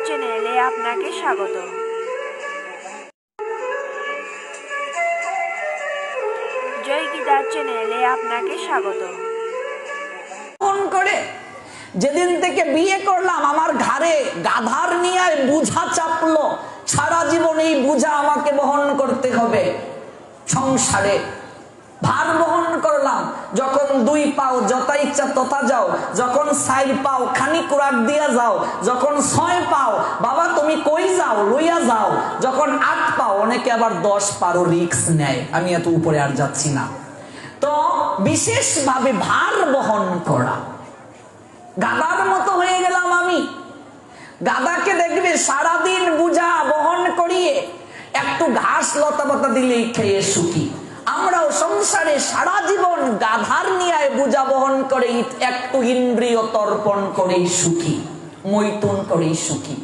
চ্যানেলে আপনাকে স্বাগত। জয় গীতার চ্যানেলে আপনাকে স্বাগত। ফোন করে যেদিন থেকে বিয়ে করলাম আমার ঘাড়ে গাধার নিয়ে বোঝা চাপলো, সারা জীবন এই বোঝা আমাকে বহন করতে হবে। সংসারে ভার বহন করলাম, যখন 2 পাও যত ইচ্ছা তথা যাও, যখন 4 পাও খানি কুরাক দিয়া যাও, যখন 6 পাও বাবা তুমি কই যাও লইয়া যাও, যখন 8 পাও অনেকে আবার 10 পারো রিক্স নেয়, আমি এত উপরে আর যাচ্ছি না। তো বিশেষভাবে ভার বহন করা, গাদার মতো হয়ে গেলাম আমি। গাদাকে দেখবে সারাদিন বোঝা বহন করিয়ে একটু ঘাস লতা পাতা দিলেই খেয়ে সুখী। আমরাও সংসারে সারা জীবন গাধার নিয়ে বোঝা বহন করে একটু ইন্দ্রিয় তর্পণ করেই সুখী, মৈথুন করেই সুখী।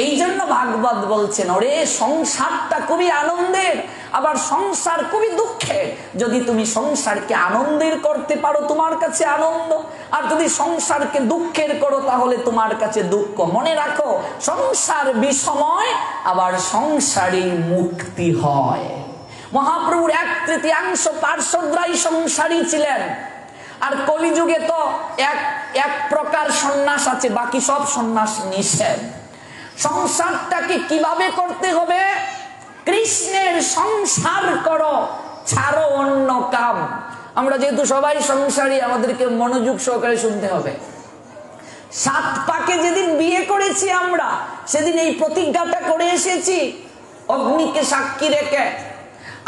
এই জন্য ভাগবত বলছেন, ওরে সংসারটা খুবই আনন্দের, আবার সংসার খুবই দুঃখের। যদি তুমি সংসারকে আনন্দের করতে পারো তোমার কাছে আনন্দ, আর যদি সংসারকে দুঃখের করো তাহলে তোমার কাছে দুঃখ। মনে রাখো সংসার বিষময়, আবার সংসারী মুক্তি হয়। মহাপ্রভুর 1/3 পার্শ্বদরাই সংসারী ছিলেন, আর কলিযুগে তো এক প্রকার সন্ন্যাস আছে, বাকি সব সন্ন্যাস নিষেধ। সংসারটাকে কিভাবে করতে হবে? কৃষ্ণের সংসার করো, ছাড়ো অন্য কাম। আমরা যেহেতু সবাই সংসারী, আমাদেরকে মনোযোগ সহকারে শুনতে হবে। 7 পাকে যেদিন বিয়ে করেছি আমরা, সেদিন এই প্রতিজ্ঞাটা করে এসেছি অগ্নিকে সাক্ষী রেখে,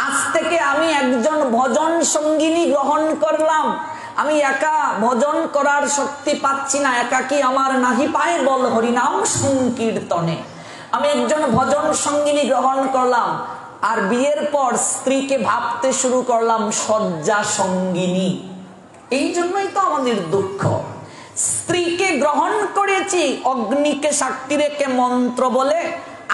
আজ থেকে আমি একজন ভজন সঙ্গিনী গ্রহণ করলাম। আমি একা ভজন করার শক্তি পাচ্ছি না, একাকী আমার নাহি পায় বল হরিনাম সংকীর্তনে। আমি একজন ভজন সঙ্গিনী গ্রহণ করলাম, আর বিয়ের পর স্ত্রীকে ভাবতে শুরু করলাম শয্যা সঙ্গিনী। এই জন্যই তো আমাদের দুঃখ। স্ত্রীকে গ্রহণ করেছি অগ্নিকে সাক্ষী রেখে মন্ত্র বলে,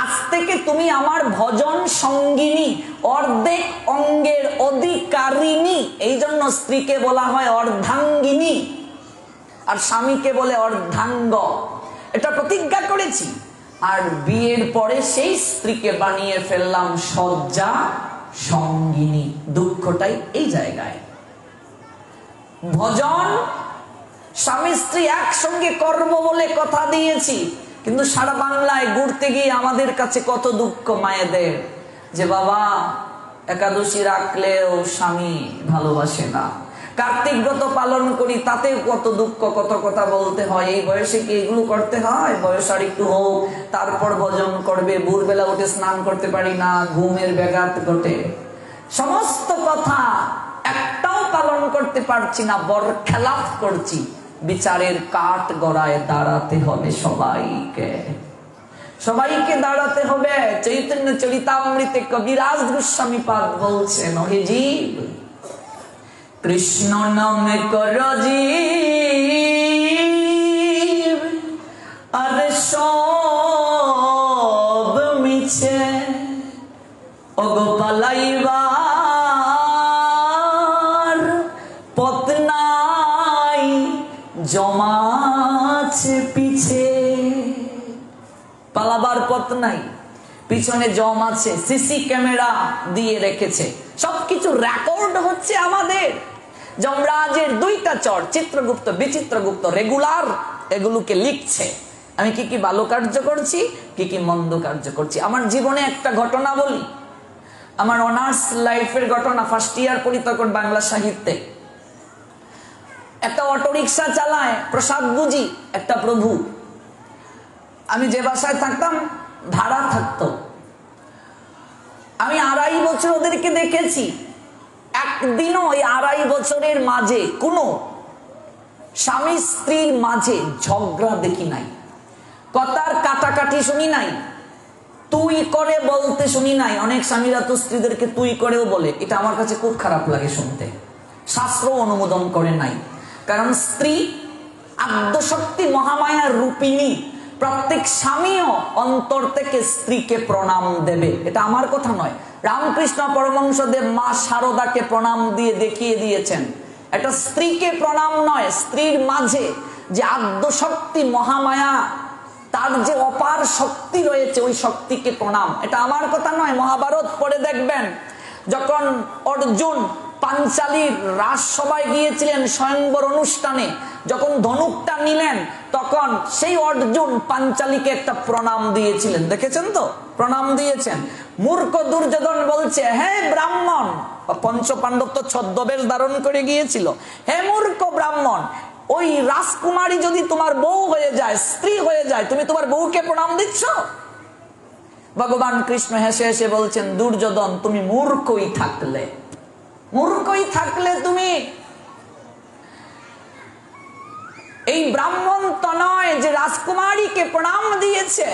আজ থেকে তুমি আমার ভজন সঙ্গিনী, অর্ধেক অঙ্গের অধিকারিণী। এই জন্য স্ত্রীকে বলা হয় অর্ধাঙ্গিনী, আর স্বামীকে বলে অর্ধাঙ্গ। এটা প্রতিজ্ঞা করেছি, আর বিয়ের পরে সেই স্ত্রীকে বানিয়ে ফেললাম শয্যা সঙ্গিনী। দুঃখটাই এই জায়গায়। ভজন স্বামী স্ত্রী একসঙ্গে করব বলে কথা দিয়েছি, কিন্তু সারা বাংলায় ঘুরতে গিয়ে আমাদের কাছে কত দুঃখ মায়েদের, যে বাবা একাদশী রাখলেও স্বামী ভালোবাসে না, কার্তিক ব্রত পালন করি তাতেও কত দুঃখ, কত কথা বলতে হয়। এই বয়সে কি এগুলো করতে হয়? বয়স আর একটু হোক তারপর ভজন করবে। ভোরবেলা উঠে স্নান করতে পারি না, ঘুমের ব্যাঘাত ঘটে, সমস্ত কথা একটাও পালন করতে পারছি না, বরখেলাপ করছি। বিচারের কাঠ গড়ায় দাঁড়াতে হবে সবাইকে, সবাইকে দাঁড়াতে হবে। চৈতন্য চরিতামৃতে কবিরাজ গোস্বামী পাদ বলছেন, হে জীব কৃষ্ণ নামে কর জীব, আরে সব মিছে ওগো পালাইবার পথ নাই, জমাছে পিছে। পালাবার পথ নাই, পিছনে জম আছে, সিসি ক্যামেরা দিয়ে রেখেছে, সবকিছু রেকর্ড হচ্ছে আমাদের। যমরাজের 2টা চর, চিত্রগুপ্ত বিচিত্রগুপ্ত, রেগুলার এগুলোকে লিখছে আমি কি কি ভালো কার্য করছি, কি কি মন্দ কার্য করছি। আমার জীবনে একটা ঘটনা বলি, আমার অনার্স লাইফের ঘটনা। ফার্স্ট ইয়ার পড়ি তখন বাংলা সাহিত্যে। একটা অটোরিকশা চালায় প্রসাদ বুঝি একটা প্রভু। আমি যে বাসায় থাকতাম ভাড়া থাকতো। আমি 2.5 বছর ওদেরকে দেখেছি, একদিনও ওই 2.5 বছরের মাঝে কোনো স্বামী স্ত্রীর মাঝে ঝগড়া দেখি নাই, কথার কাটাকাটি শুনি নাই, তুই করে বলতে শুনি নাই। অনেক স্বামীরা তো স্ত্রীদেরকে তুই করেও বলে, এটা আমার কাছে খুব খারাপ লাগে শুনতে, শাস্ত্র অনুমোদন করে নাই। কারণ স্ত্রী আদ্যশক্তি মহামায়ার রূপিণী, প্রত্যেক স্বামীও অন্তর থেকে স্ত্রীকে প্রণাম দেবে, এটা আমার কথা নয়। রামকৃষ্ণ পরমহংসদেব মা শারদাকে প্রণাম দিয়ে দেখিয়ে দিয়েছেন, এটা স্ত্রীকে প্রণাম নয়, স্ত্রীর মাঝে যে আদ্যশক্তি মহামায়া তার যে অপার শক্তি রয়েছে ওই শক্তিকে প্রণাম। এটা আমার কথা নয়, মহাভারত পড়ে দেখবেন যখন অর্জুন পাঞ্চালীর রাজসভায় গিয়েছিলেন স্বয়ংবর অনুষ্ঠানে, যখন ধনুকটা নিলেন তখন সেই অর্জুন পাঞ্চালীকে একটা প্রণাম দিয়েছিলেন, দেখেছেন তো? প্রণাম দিয়েছেন। মূর্খ দুর্যোধন বলছে, হে ব্রাহ্মণ, পঞ্চ পাণ্ডব তো ছদ্মবেশ ধারণ করে গিয়েছিল, হে মূর্খ ব্রাহ্মণ, ওই রাজকুমারী যদি তোমার বউ হয়ে যায়, স্ত্রী হয়ে যায়, তুমি তোমার বউকে প্রণাম দিচ্ছ? ভগবান কৃষ্ণ হেসে হেসে বলছেন, দুর্যোধন তুমি মূর্খই থাকলে তুমি এই ব্রাহ্মণ তো নয় যে রাজকুমারীকে প্রণাম দিয়েছে,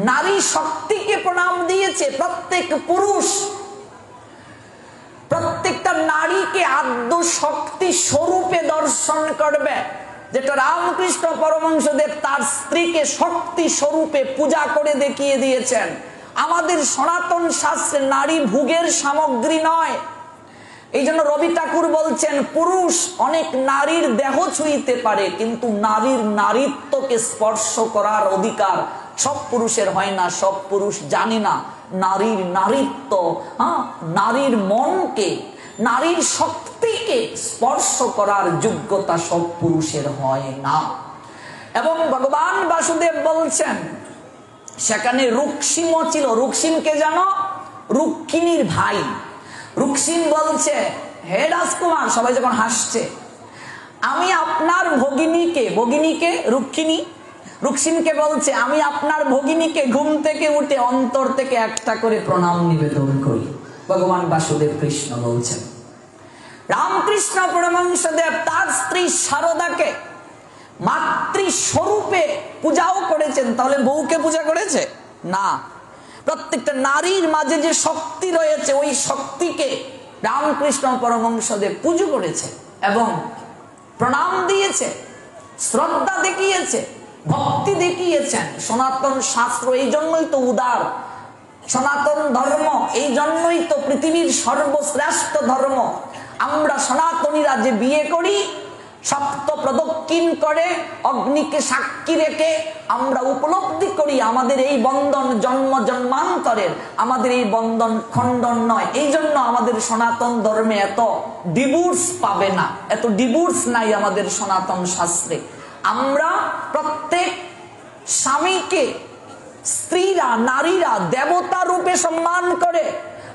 নারী শক্তিকে প্রণাম দিয়েছে। প্রত্যেক পুরুষ প্রত্যেকটা নারীকে আদ্য শক্তি স্বরূপে দর্শন করবে, যেটা রামকৃষ্ণ পরমহংসদেব তার স্ত্রীকে শক্তি স্বরূপে পূজা করে দেখিয়ে দিয়েছেন। আমাদের সনাতন শাস্ত্রে নারী ভোগের সামগ্রী নয়। এই জন্য রবি ঠাকুর বলছেন, পুরুষ অনেক নারীর দেহ ছুঁইতে পারে, কিন্তু নারীর নারীত্বকে স্পর্শ করার অধিকার সব পুরুষের হয় না। সব পুরুষ জানে না নারীর নারীত্ব, নারীর মনকে, নারীর শক্তিকে স্পর্শ করার যোগ্যতা সব পুরুষের হয় না। এবং ভগবান বাসুদেব বলছেন, সেখানে রুক্সিমও ছিল। রুক্সিমকে জানো? রুক্মিণীর ভাই। রুক্সিম বলছে, হে রাজকুমার, সবাই যখন হাসছে, আমি আপনার ভগিনীকে রুক্মিণী রুক্সিমকে বলছে, আমি আপনার ভগিনীকে ঘুম থেকে উঠে অন্তর থেকে একটা করে প্রণাম নিবেদন করি। ভগবান বাসুদেব কৃষ্ণ বলছেন। রামকৃষ্ণ পরমহংসদেব তার স্ত্রী শারদাকে মাতৃস্বরূপে পূজাও করেছেন। তাহলে বউকে পূজা করেছে না। প্রত্যেকটা নারীর মাঝে যে শক্তি রয়েছে ওই শক্তিকে রামকৃষ্ণ পরমহংসদেব পুজো করেছে এবং প্রণাম দিয়েছে, শ্রদ্ধা দেখিয়েছে, ভক্তি দেখিয়েছেন। সনাতন শাস্ত্র এই জন্যই তো উদার, সনাতন ধর্ম এই জন্যই তো পৃথিবীর সর্বশ্রেষ্ঠ ধর্ম। আমরা সনাতনীরা যে বিয়ে করি, সপ্ত প্রদক্ষিণ করে অগ্নিকে সাক্ষী রেখে আমরা উপলব্ধি করি আমাদের এই বন্ধন জন্ম জন্মান্তরের, আমাদের এই বন্ধন খণ্ডন নয়। এই জন্য আমাদের সনাতন ধর্মে এত ডিভোর্স পাবে না, এত ডিভোর্স নাই আমাদের সনাতন শাস্ত্রে। আমরা প্রত্যেক স্বামীকে স্ত্রীরা, নারীরা দেবতা রূপে সম্মান করে।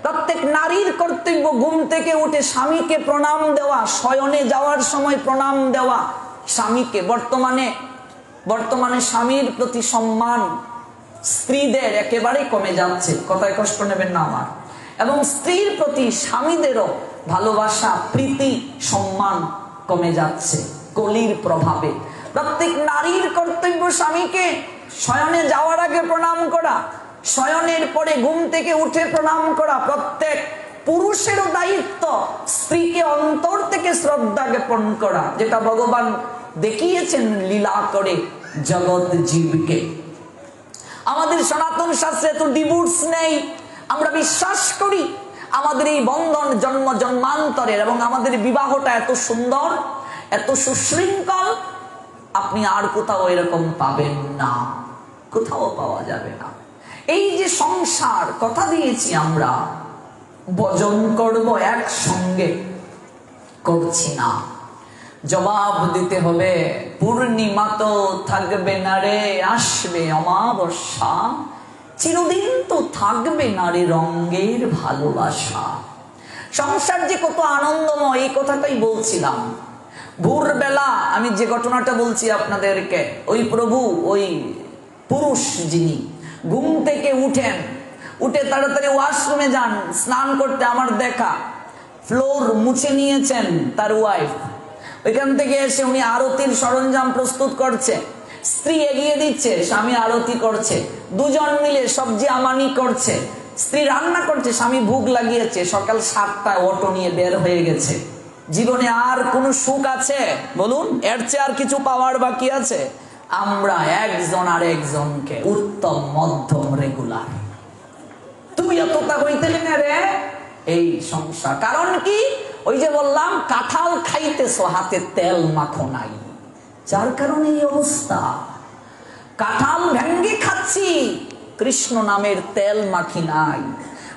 প্রত্যেক নারীর কর্তব্য ঘুম থেকে উঠে স্বামীকে প্রণাম দেওয়া, শয়নে যাওয়ার সময় প্রণাম দেওয়া স্বামীকে। বর্তমানে স্বামীর প্রতি সম্মান স্ত্রীদের একেবারে কমে যাচ্ছে, কথায় কষ্ট নেবেন না আমার। এবং স্ত্রীর প্রতি স্বামীদেরও ভালোবাসা, প্রীতি, সম্মান কমে যাচ্ছে কলির প্রভাবে। প্রত্যেক নারীর কর্তব্য স্বামীকে শয়নে যাওয়ার আগে প্রণাম করা, শয়নের পরে ঘুম থেকে উঠে প্রণাম করা। প্রত্যেক পুরুষেরও দায়িত্ব স্ত্রীকে অন্তর থেকে শ্রদ্ধা জ্ঞাপন করা, যেটা ভগবান দেখিয়েছেন লীলা করে জগৎ জীবকে। আমাদের সনাতন শাস্ত্রে তো ডিভোর্স নেই। আমরা বিশ্বাস করি আমাদের এই বন্ধন জন্ম জন্মান্তরের, এবং আমাদের বিবাহটা এত সুন্দর, এত সুশৃঙ্খল, আপনি আর কোথাও এরকম পাবেন না, কোথাও পাওয়া যাবে না। এই যে সংসার কথা দিয়েছি আমরা ভজন করব, একসঙ্গে করছি না। জবাব দিতে হবে, পূর্ণিমা তো থাকবে না রে, আসবে অমাবস্যা, চিরদিন তো থাকবে না রে রঙের ভালোবাসা। সংসার যে কত আনন্দময় এই কথাটাই বলছিলাম। ভোরবেলা আমি যে ঘটনাটা বলছি আপনাদেরকে, ওই প্রভু, ওই পুরুষ যিনি ঘুম থেকে উঠে তাড়াতাড়ি ওয়াশরুমে যান স্নান করতে, আমার দেখা ফ্লোর মুছে নিয়েছেন তার ওয়াইফ। ওইখান থেকে এসে উনি আরতির সরঞ্জাম প্রস্তুত করছে, স্ত্রী এগিয়ে দিচ্ছে, স্বামী আরতি করছে, দুজন মিলে সবজি আমানি করছে। স্ত্রী রান্না করছে, স্বামী ভোগ লাগিয়েছে। সকাল 7টায় অটো নিয়ে বের হয়ে গেছে। জীবনে আর কোনো সুখ আছে বলুন? এর চেয়ে আর কিছু পাওয়ার বাকি আছে? আমরা একজন আর একজনকে উত্তম মধ্যম রেগুলার, তুই এতটা হইতে না রে এই সংসার। কারণ কি? ওই যে বললাম, কাঁঠাল খাইতেছো, হাতে তেল মাখো নাই, যার কারণে এই অবস্থা। কাঁঠাল ভেঙ্গে খাচ্ছি, কৃষ্ণ নামের তেল মাখি নাই।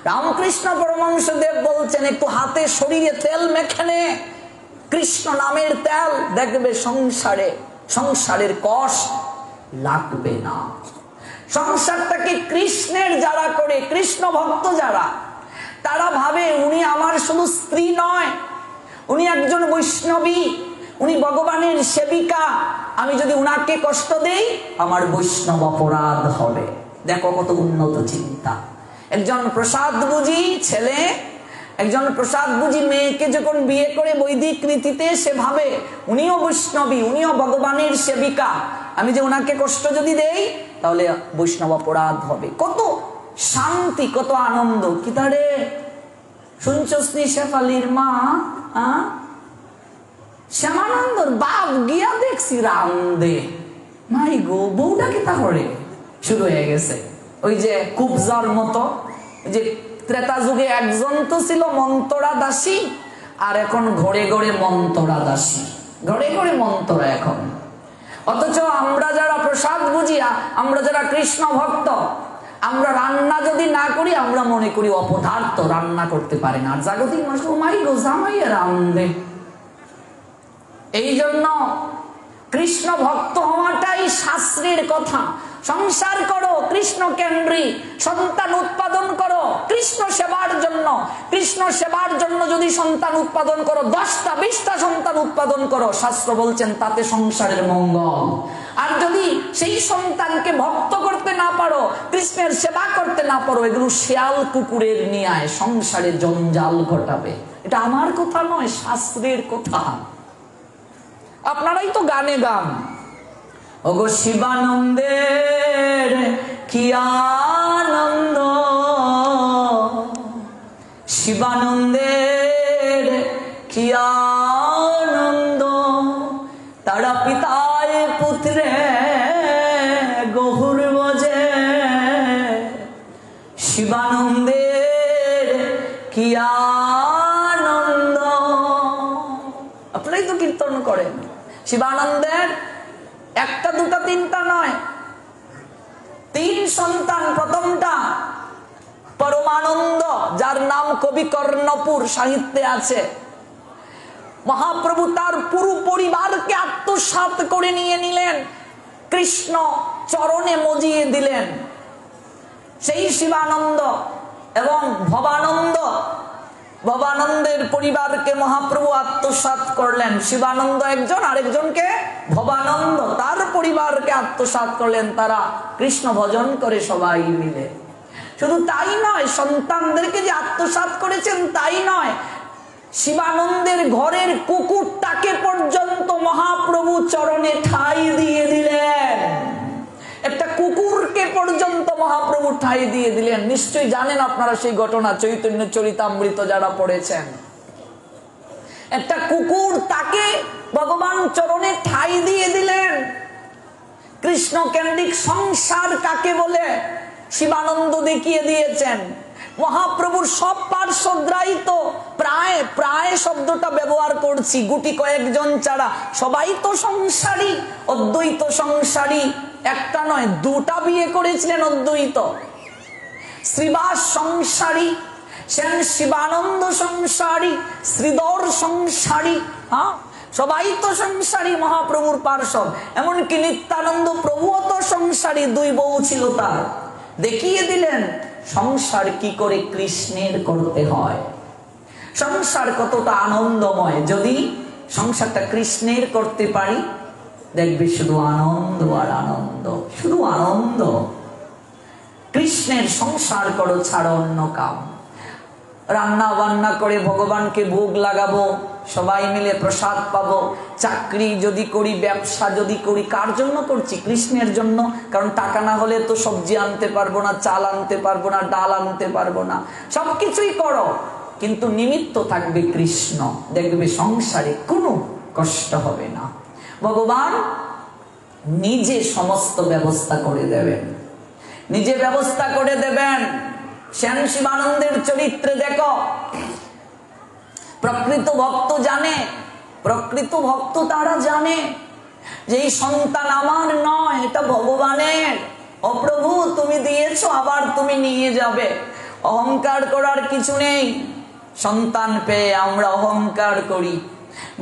রামকৃষ্ণ পরমহংসদেব বলছেন একটু হাতে শরীরে তেল মেখে নে, কৃষ্ণ নামের তেল, দেখবে সংসারের কষ্ট লাগবে না। সংসারটাকে কৃষ্ণের যারা করে, কৃষ্ণ ভক্ত যারা, তারা ভাবে উনি আমার শুধু স্ত্রী নয়, উনি একজন বৈষ্ণবী, উনি ভগবানের সেবিকা, আমি যদি উনাকে কষ্ট দেই আমার বৈষ্ণব অপরাধ হবে। দেখো কত উন্নত চিন্তা। একজন প্রসাদ বুঝি ছেলে, একজন প্রসাদ বুঝি মেয়েকে যখন বিয়ে করে বৈদিক রীতিতে, সে ভাবে উনিও বৈষ্ণবী, উনিও ভগবানের সেবিকা, আমি যে উনাকে কষ্ট যদি দেই তাহলে বৈষ্ণব অপরাধ হবে। কত শান্তি, কত আনন্দ। কি তারে শুনছসনি শেফালির মা শ্যামানন্দর বাপ গিয়া দেখছি রামদে, মাই গো বউটা কি তা করে শুরু হয়ে গেছে। ওই যে কুবজার মতো, যে ত্রেতা যুগে একজন তো ছিল মন্তরা দাসী, আর এখন ঘরে ঘরে মন্তরা দাসী, ঘরে ঘরে মন্তরা এখন। অথচ আমরা যারা প্রসাদ বুঝিয়া, আমরা যারা কৃষ্ণ ভক্ত, আমরা রান্না যদি না করি আমরা মনে করি অপদার্থ, রান্না করতে পারে না। আর জাগতিক মানুষ মাই গো জামাইয়া রামদে। এই জন্য কৃষ্ণ ভক্ত হওয়াটাই শাস্ত্রের কথা। সংসার করো কৃষ্ণ কেন্দ্রিক, সন্তান উৎপাদন করো কৃষ্ণ সেবার জন্য। কৃষ্ণ সেবার জন্য যদি সন্তান উৎপাদন করো, 10টা 20টা সন্তান উৎপাদন করো, শাস্ত্র বলছেন তাতে সংসারের মঙ্গল। আর যদি সেই সন্তানকে ভক্ত করতে না পারো, কৃষ্ণের সেবা করতে না পারো, এগুলো শিয়াল কুকুরের নিয়ায় সংসারে জঞ্জাল ঘটাবে। এটা আমার কথা নয়, শাস্ত্রের কথা। আপনারাই তো গানে গান, ওগো শিবানন্দের কি আনন্দ, শিবানন্দের কি আনন্দ, তারা পিতায় পুত্রে গহুর বজে, শিবানন্দের কি আনন্দ। আপনারাই তো কীর্তন করেন শিবানন্দের। একটা দুটা তিনটা নয়, 3 সন্তান। প্রথমটা পরমানন্দ, যার নাম কবি কর্ণপুর সাহিত্যে আছে। মহাপ্রভু তার পুরো পরিবারকে আত্মসাৎ করে নিয়ে নিলেন, কৃষ্ণ চরণে মজিয়ে দিলেন। সেই শিবানন্দ এবং ভবানন্দ, ভবানন্দের পরিবারকে মহাপ্রভু আত্মসাৎ করলেন। শিবানন্দ একজন, আরেকজনকে ভবানন্দ, তার পরিবারকে আত্মসাৎ করলেন। তারা কৃষ্ণ ভজন করে সবাই মিলে। শুধু তাই নয়, সন্তানদেরকে যে আত্মসাৎ করেছেন তাই নয়, শিবানন্দের ঘরের কুকুরটাকে পর্যন্ত মহাপ্রভু চরণে ঠাঁই দিয়ে দিলেন। একটা কুকুরকে পর্যন্ত মহাপ্রভু ঠাঁই দিয়ে দিলেন। নিশ্চয়ই জানেন আপনারা সেই ঘটনা, চৈতন্য চরিতামৃত যারা পড়েছেন। একটা কুকুর, তাকে ভগবান চরণে ঠাঁই দিয়ে দিলেন। কৃষ্ণ কেন্দ্রিক সংসার কাকে বলে শিবানন্দ দেখিয়ে দিয়েছেন। মহাপ্রভুর সব পার্শ্বদ্রাই তো প্রায় প্রায় শব্দটা ব্যবহার করছি, গুটি কয়েকজন ছাড়া সবাই তো সংসারী, অদ্বৈত সংসারী। একটা নয়, 2টা বিয়ে করেছিলেন অদ্বৈত। শ্রীবাস সংসারী, সেন শিবানন্দ সংসারী, শ্রীধর সংসারী, সবাই তো সংসারী মহাপ্রভুর পার্শ্বদ। এমনকি নিত্যানন্দ প্রভুও তো সংসারী, 2 বউ ছিল তার। দেখিয়ে দিলেন সংসার কি করে কৃষ্ণের করতে হয়, সংসার কতটা আনন্দময়। যদি সংসারটা কৃষ্ণের করতে পারি, দেখবে শুধু আনন্দ আর আনন্দ, শুধু আনন্দ। কৃষ্ণের সংসার করো, ছাড়ো অন্য কাম। রান্না বান্না করে ভগবানকে ভোগ লাগাবো, সবাই মিলে প্রসাদ পাবো। চাকরি যদি করি, ব্যবসা যদি করি, কার জন্য করছি? কৃষ্ণের জন্য। কারণ টাকা না হলে তো সবজি আনতে পারবো না, চাল আনতে পারবো না, ডাল আনতে পারবো না। সবকিছুই করো, কিন্তু নিমিত্ত থাকবে কৃষ্ণ, দেখবে সংসারে কোনো কষ্ট হবে না। ভগবান নিজে সমস্ত ব্যবস্থা করে দেবেন, নিজে ব্যবস্থা করে দেবেন। শ্যাম শিবানন্দের চরিত্রে দেখো, প্রকৃত ভক্ত জানে, প্রকৃত ভক্ত তারা জানে যে এই সন্তান আমার নয়, এটা ভগবানের। ও প্রভু, তুমি দিয়েছো, আবার তুমি নিয়ে যাবে। অহংকার করার কিছু নেই। সন্তান পেয়ে আমরা অহংকার করি।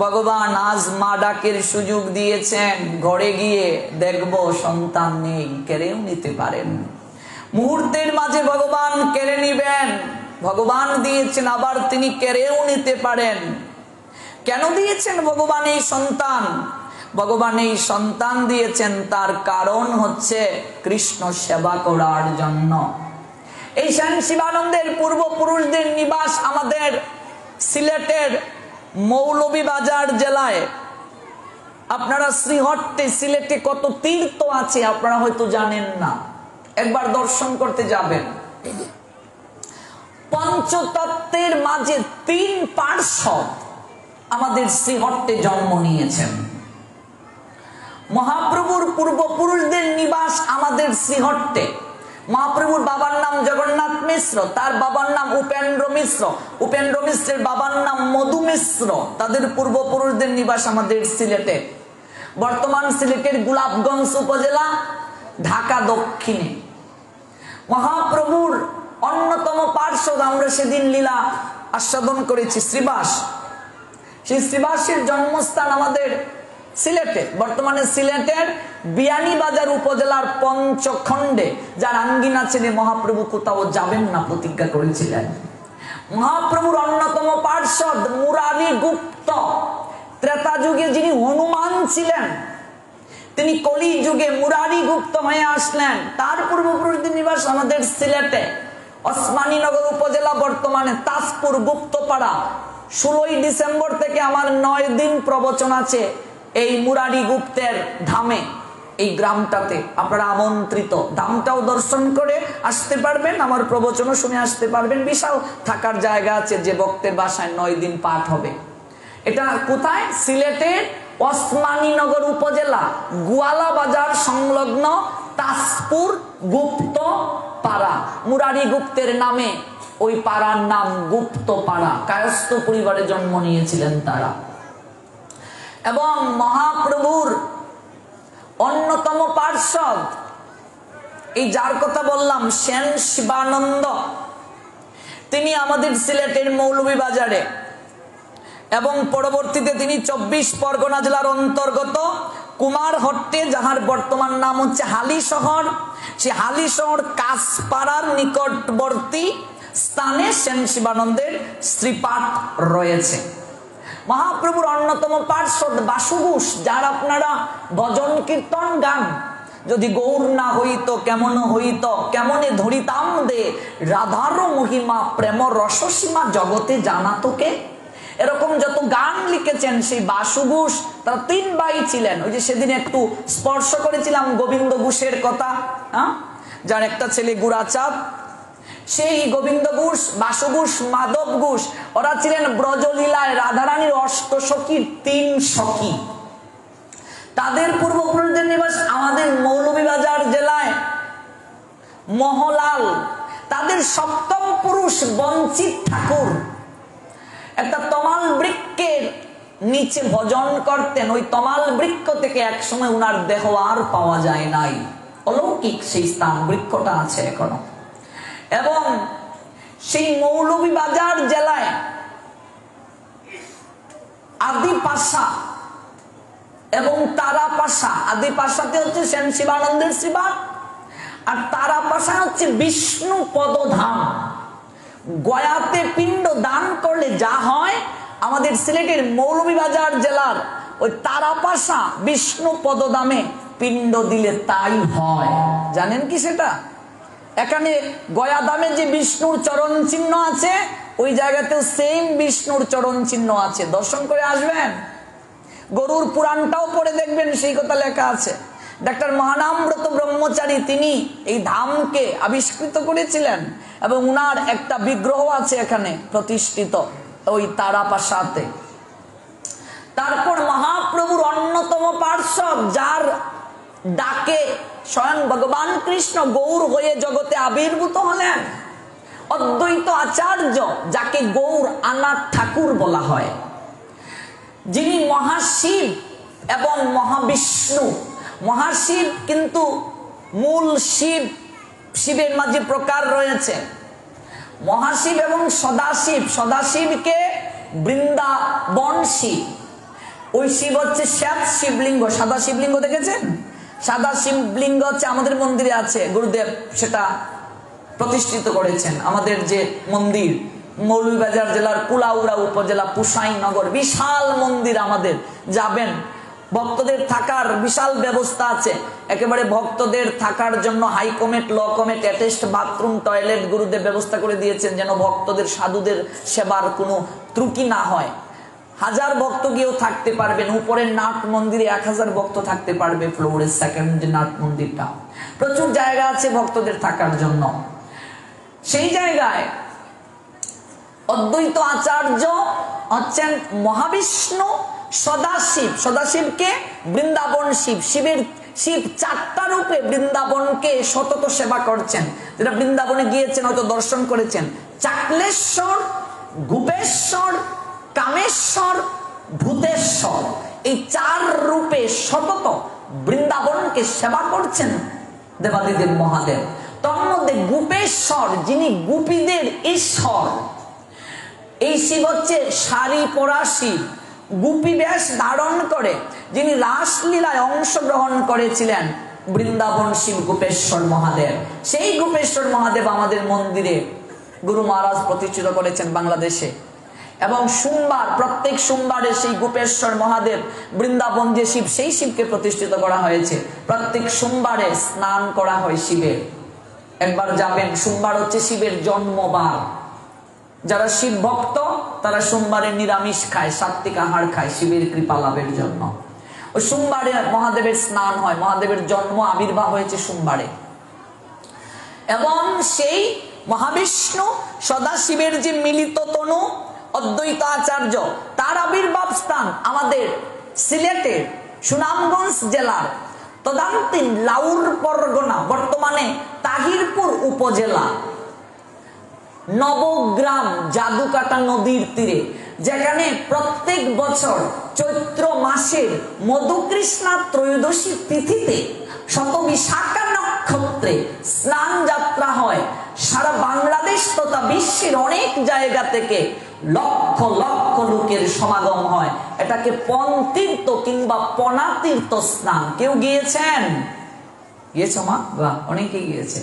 ভগবান আজ মা ডাকের সুযোগ দিয়েছেন, ঘরে গিয়ে দেখবো সন্তান নেই, কেড়েও নিতে পারেন। মুহূর্তের মাঝে ভগবান কেড়ে নিবেন। ভগবান দিয়েছেন, আবার তিনি কেড়েও নিতে পারেন। কেন দিয়েছেন ভগবান এই সন্তান? ভগবান এই সন্তান দিয়েছেন, তার কারণ হচ্ছে কৃষ্ণ সেবা করার জন্য। এই স্বামী শিবানন্দের পূর্বপুরুষদের নিবাস আমাদের সিলেটের মৌলভীবাজার জেলায়। আপনারা শ্রীহট্টে, সিলেটে কত তীর্থ আছে আপনারা হয়তো জানেন না, একবার দর্শন করতে যাবেন। পঞ্চতত্ত্বের মাঝে 3 পার্ষদ আমাদের শ্রীহট্টে জন্ম নিয়েছেন। মহাপ্রভুর পূর্বপুরুষদের নিবাস আমাদের শ্রীহট্টে। মহাপ্রভুর বাবার নাম জগন্নাথ মিশ্র, তার বাবার নাম উপেন্দ্র মিশ্র, উপেন্দ্র মিশ্রের বাবার নাম মধু মিশ্র। তাদের পূর্বপুরুষদের নিবাস আমাদের সিলেটে। বর্তমান সিলেটের গোলাপগঞ্জ উপজেলা, ঢাকা দক্ষিণে। মহাপ্রভুর অন্যতম পার্শ্বদ আমরা সেদিন লীলা আস্বাদন করেছি, শ্রীবাস। সেই শ্রীবাসের জন্মস্থান আমাদের সিলেটে। বর্তমানে সিলেটের বিয়ানীবাজার উপজেলার পঞ্চখণ্ডে, যার আঙ্গিনা ছেড়ে মহাপ্রভু কোথাও যাবেন না প্রতিজ্ঞা করেছিলেন। মহাপ্রভুর অন্যতম পার্ষদ মুরারি গুপ্ত, ত্রেতা যুগে যিনি হনুমান ছিলেন, তিনি কলি যুগে মুরারি গুপ্ত হয়ে আসলেন। তার পূর্বপুরুষদের নিবাস আমাদের সিলেটে ওসমানীনগর উপজেলা, বর্তমানে তাজপুর গুপ্তপাড়া। 16ই ডিসেম্বর থেকে আমার 9 দিন প্রবচন আছে এই মুরারি গুপ্তের ধামে, এই গ্রামটাতে। আপনারা আমন্ত্রিত, ধামটাও দর্শন করে আসতে পারবেন, আমার প্রবচনও শুনে আসতে পারবেন। বিশাল থাকার জায়গা আছে, যে ভক্তের বাসায় 9 দিন পাঠ হবে। এটা কোথায়? সিলেটের ওসমানীনগর উপজেলা, গোয়ালা বাজার সংলগ্ন তাজপুর গুপ্ত পাড়া। মুরারি গুপ্তের নামে ওই পাড়ার নাম গুপ্ত পাড়া। কায়স্থ পরিবারে জন্ম নিয়েছিলেন তারা। এবং মহাপ্রভুর অন্যতম পার্ষদ, এই যার কথা বললাম সেন শিবানন্দ, তিনি আমাদের সিলেটের মৌলভীবাজারে, এবং পরবর্তীতে তিনি 24 পরগনা জেলার অন্তর্গত কুমারহট্টে, যাহার বর্তমান নাম হচ্ছে হালি শহর, সে হালি শহর কাছপাড়ার নিকটবর্তী স্থানে সেন শিবানন্দের শ্রীপাঠ রয়েছে। মহাপ্রভুর অন্যতম পার্ষদ বাসুঘোষ, যার আপনারা ভজন কীর্তন গান, যদি গৌর না হইত কেমন হইত, কেমনে ধরিতাম দে রাধার মহিমা, প্রেম রসসীমা জগতে জানা তোকে, এরকম যত গান লিখেছেন সেই বাসুঘোষ। তারা 3 ভাই ছিলেন। ওই যে সেদিন একটু স্পর্শ করেছিলাম গোবিন্দ ঘোষের কথা, যার একটা ছেলে গুড়াচাঁদ, সেই গোবিন্দ ঘোষ, বাসুঘোষ, মাধব ঘোষ, ওরা ছিলেন ব্রজলীলায় রাধারানীর অষ্টসখীর 3 সখী। তাদের পূর্বপুরুষদের নিবাস আমাদের মৌলভীবাজার জেলায় মহলাল। তাদের 7ম পুরুষ বঞ্চিত ঠাকুর একটা তমাল বৃক্ষের নিচে ভজন করতেন। ওই তমাল বৃক্ষ থেকে একসময় উনার দেহ আর পাওয়া যায় নাই, অলৌকিক সেই স্থান, বৃক্ষটা আছে এখনো। এবং সেই মৌলভীবাজার জেলায় আদিপাশা এবং তারাপাশা, আদিপাশাতে হচ্ছে সেন শিবানন্দের শ্রীবাট, আর তারাপাশা হচ্ছে বিষ্ণু পদধাম। গয়াতে পিণ্ড দান করলে যা হয়, আমাদের সিলেটের মৌলভীবাজার জেলার ওই তারাপাশা বিষ্ণু পদধামে পিণ্ড দিলে তাই হয়। জানেন কি সেটা? এখানে গয়াধামে যে বিষ্ণুর চরণ চিহ্ন আছে, ওই জায়গাতেও সেম বিষ্ণুর চরণ চিহ্ন আছে, দর্শন করে আসবেন। গরুর পুরাণটাও পড়ে দেখবেন, সেই কথা লেখা আছে। ডাক্তার মহানামব্রত ব্রহ্মচারী তিনি এই ধামকে আবিষ্কৃত করেছিলেন, এবং উনার একটা বিগ্রহ আছে এখানে প্রতিষ্ঠিত ওই তারাপাশাতে। তারপর মহাপ্রভুর অন্যতম পার্শ্বদ, যার ডাকে স্বয়ং ভগবান কৃষ্ণ গৌর হয়ে জগতে আবির্ভূত হলেন, অদ্বৈত আচার্য, যাকে গৌর আনাথ ঠাকুর বলা হয়, যিনি মহাশিব এবং মহাবিষ্ণু। মহাশিব কিন্তু মূল শিব, শিবের মাঝে প্রকার রয়েছে মহাশিব এবং সদাশিব। সদাশিবকে বৃন্দাবন শিব, ওই শিব হচ্ছে শ্বেত শিবলিঙ্গ। সাদা শিবলিঙ্গ দেখেছেন? সাদা শিবলিঙ্গ হচ্ছে আমাদের মন্দিরে আছে, গুরুদেব সেটা প্রতিষ্ঠিত করেছেন। আমাদের যে মন্দির মৌলভীবাজার জেলার কুলাউড়া উপজেলা পুসাইনগর, বিশাল মন্দির আমাদের, যাবেন। ভক্তদের থাকার বিশাল ব্যবস্থা আছে, একেবারে ভক্তদের থাকার জন্য হাই কমেট, ল কমেট, অ্যাটাচড বাথরুম, টয়লেট গুরুদেব ব্যবস্থা করে দিয়েছেন, যেন ভক্তদের সাধুদের সেবার কোনো ত্রুটি না হয়। 1000 ভক্ত গিয়েও থাকতে পারবেন। উপরের নাট মন্দিরে 1000 ভক্ত থাকতে পারবে, ফ্লোরের সেকেন্ড যে নাট মন্দিরটা, প্রচুর জায়গা আছে ভক্তদের থাকার জন্য। সেই জায়গায় অদ্বৈত আচার্য হচ্ছেন মহাবিষ্ণু, সদাশিব। সদাশিবকে বৃন্দাবন শিব। শিব 4টা রূপে বৃন্দাবনকে সতত সেবা করছেন। যেটা বৃন্দাবনে গিয়েছেন হয়তো দর্শন করেছেন, চাকলেশ্বর, গোপেশ্বর, কামেশ্বর, ভূতেশ্বর। এই 4 রূপে সতত বৃন্দাবনকে সেবা করছেন দেবাদিদেব মহাদেব। তার মধ্যে গোপেশ্বর, যিনি গোপীদের ঈশ্বর, এই শিব হচ্ছে শাড়ি পরা শিব, গোপী বেশ ধারণ করে, যিনি রাসলীলায় অংশগ্রহণ করেছিলেন, বৃন্দাবন শিব গোপেশ্বর মহাদেব। সেই গোপেশ্বর মহাদেব আমাদের মন্দিরে গুরু মহারাজ প্রতিষ্ঠিত করেছেন বাংলাদেশে। এবং সোমবার, প্রত্যেক সোমবারে সেই গোপেশ্বর মহাদেব, বৃন্দাবন যে শিব, সেই শিবকে প্রতিষ্ঠিত করা হয়েছে। প্রত্যেক সোমবারে স্নান করা হয় শিবের। একবার যাবেন, সোমবার হচ্ছে শিবের জন্মবার। যারা শিব ভক্ত তারা সোমবারে নিরামিষ খায়, সাত্বিক আহার খায় শিবের কৃপা লাভের জন্য। ওই সোমবারে মহাদেবের স্নান হয়, মহাদেবের জন্ম আবির্ভাব হয়েছে সোমবারে। এবং সেই মহাবিষ্ণু সদাশিবের যে মিলিত তনু অদ্বৈত আচার্য, তার আবির্ভাব স্থান আমাদের সিলেটের সুনামগঞ্জ জেলার তদানীন্তন লাউর পরগনা, বর্তমানে তাহিরপুর উপজেলা, নবগ্রাম জাদুকাটা নদীর তীরে, যেখানে প্রত্যেক বছর চৈত্র মাসের মধুকৃষ্ণা ত্রয়োদশী তিথিতে শতবিশাখা নক্ষত্রে স্নান যাত্রা হয়। সারা বাংলাদেশ তথা বিশ্বের অনেক জায়গা থেকে লক্ষ লক্ষ লোকের সমাগম হয়। এটাকে পনতীর্থ কিংবা পনাতীর্থ স্নান। কেউ গিয়েছেন? গিয়েছো মা? বাহ, অনেকেই গিয়েছে।